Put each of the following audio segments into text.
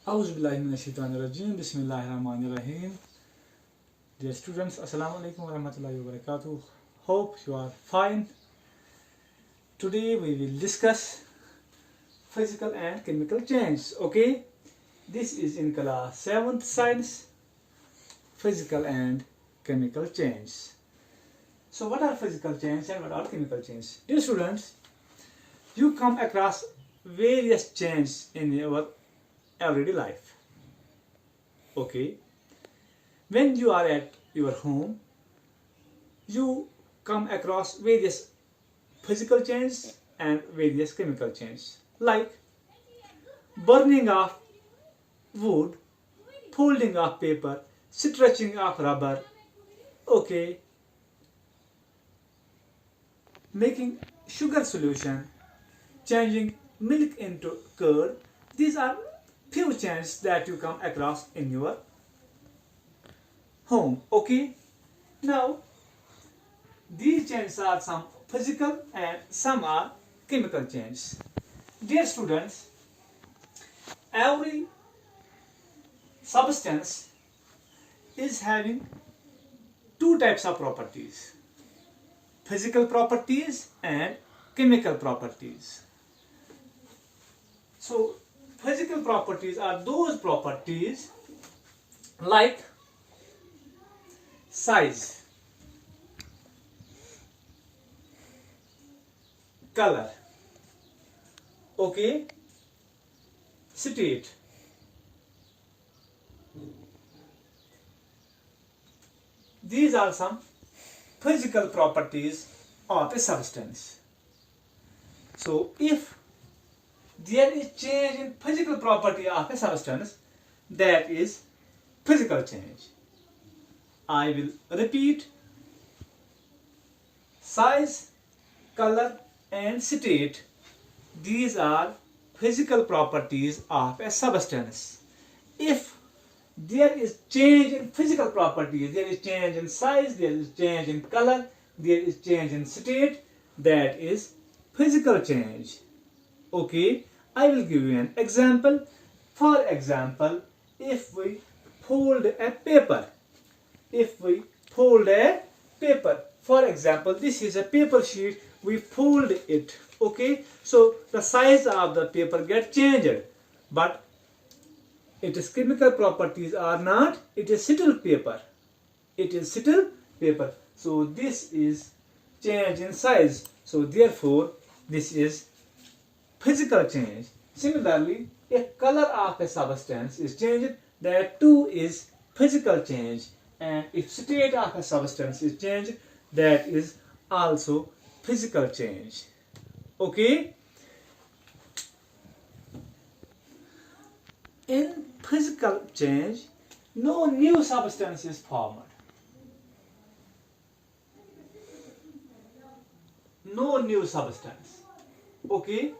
Auzubillahiminash-shaytanir-rajim. Bismillahir-rahmanir-rahim. Dear students, Assalamu alaikum warahmatullahi wabarakatuh. Hope you are fine. Today we will discuss physical and chemical change. Okay, this is in class 7th science, physical and chemical change. So what are physical change and what are chemical change? Dear students, you come across various changes in your everyday life. Okay, when you are at your home, you come across various physical changes and various chemical changes, like burning of wood, folding of paper, stretching of rubber, okay, making sugar solution, changing milk into curd. These are few changes that you come across in your home. Okay, now these changes are some physical and some are chemical changes. Dear students, every substance is having two types of properties: physical properties and chemical properties. So physical properties are those properties like size, color, okay, state, these are some physical properties of a substance. So if there is change in physical property of a substance, that is physical change. I will repeat: size, color and state, these are physical properties of a substance. If there is change in physical properties, there is change in size, there is change in color, there is change in state, that is physical change. Okay, I will give you an example. For example, if we fold a paper, for example, this is a paper sheet, we fold it, okay, so the size of the paper gets changed, but its chemical properties are not, it is still paper, so this is change in size, so therefore this is physical change. Similarly, if color of a substance is changed, that too is physical change, and if state of a substance is changed, that is also physical change. Okay, in physical change, no new substance is formed. No new substance. Okay,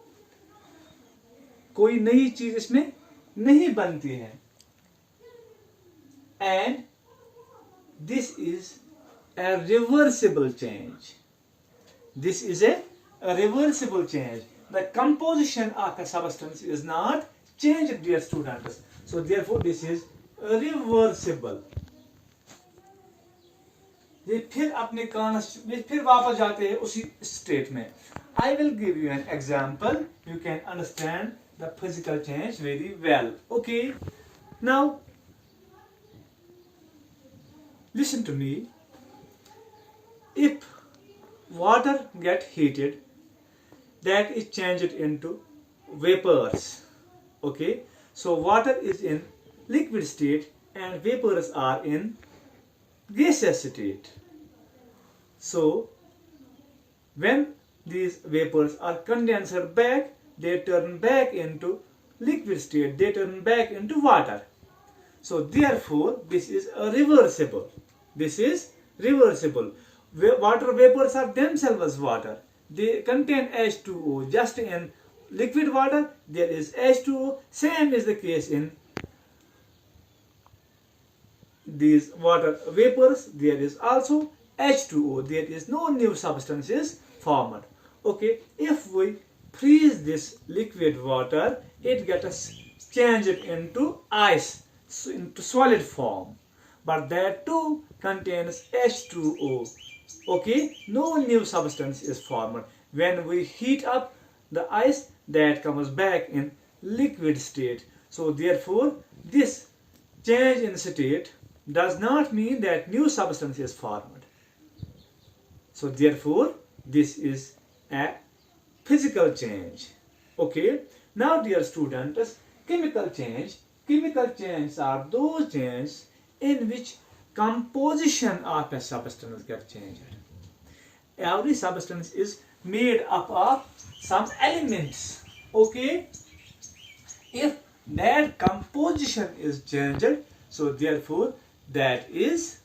कोई नई चीज इसमें नहीं बनती है, and this is a reversible change. This is a reversible change. The composition of a substance is not changed, dear students, so therefore this is reversible. ये फिर अपने फिर वापस जाते हैं उसी स्टेट में. I will give you an example. You can understand the physical change very well. Okay, now listen to me. If water get heated, that is changed into vapors. Okay, so water is in liquid state and vapors are in gaseous state. So when these vapors are condensed back, they turn back into liquid state, they turn back into water. So therefore this is a reversible. This is reversible. Water vapors are themselves water. They contain H2O. Just in liquid water there is H2O. Same is the case in these water vapors. There is also H2O. There is no new substances formed. Okay, if we freeze this liquid water, it gets change it into ice, into solid form. But that too contains H2O. Okay, no new substance is formed. When we heat up the ice, that comes back in liquid state. So therefore, this change in state does not mean that new substance is formed. So therefore, this is a physical change. Okay, now dear students, chemical changes are those changes in which composition of a substance gets changed. Every substance is made up of some elements. Okay, if that composition is changed, so therefore that is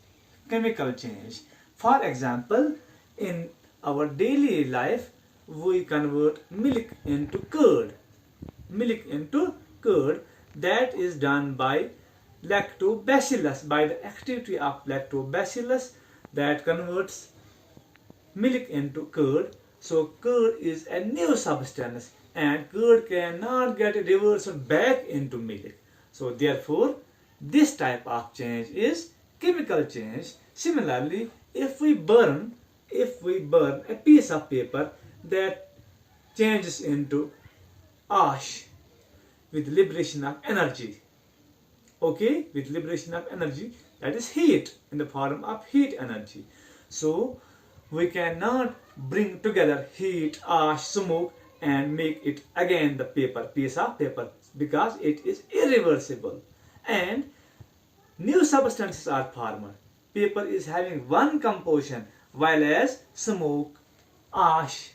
chemical change. For example, in our daily life, we convert milk into curd. Milk into curd, that is done by lactobacillus, by the activity of lactobacillus that converts milk into curd. So curd is a new substance and curd cannot get reversed back into milk. So therefore, this type of change is chemical change. Similarly, if we burn a piece of paper, that changes into ash with liberation of energy. Okay, with liberation of energy, that is heat, in the form of heat energy. So we cannot bring together heat, ash, smoke and make it again the piece of paper, because it is irreversible. And new substances are formed. Paper is having one composition, while as smoke, ash,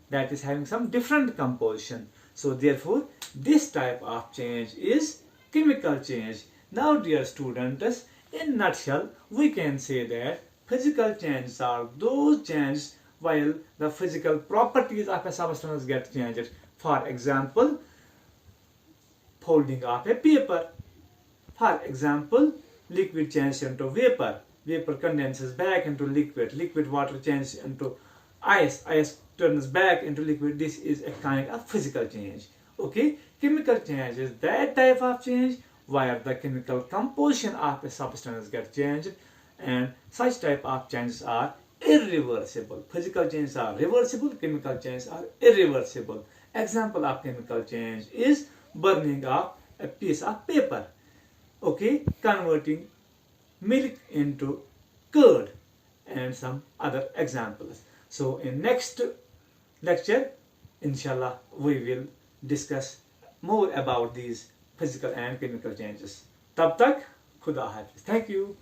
that is having some different composition. So therefore, this type of change is chemical change. Now dear students, in nutshell, we can say that physical changes are those changes while the physical properties of a substance get changed. For example, folding of a paper. For example, liquid changes into vapor. Vapor condenses back into liquid. Liquid water changes into ice. Ice turns back into liquid. This is a kind of physical change. Okay, chemical change is that type of change where the chemical composition of a substance gets changed, and such type of changes are irreversible. Physical changes are reversible, chemical changes are irreversible. Example of chemical change is burning of a piece of paper. Okay, converting milk into curd and some other examples. So in next lecture, inshallah, we will discuss more about these physical and chemical changes. Tab tak, Khuda Hafiz. Thank you.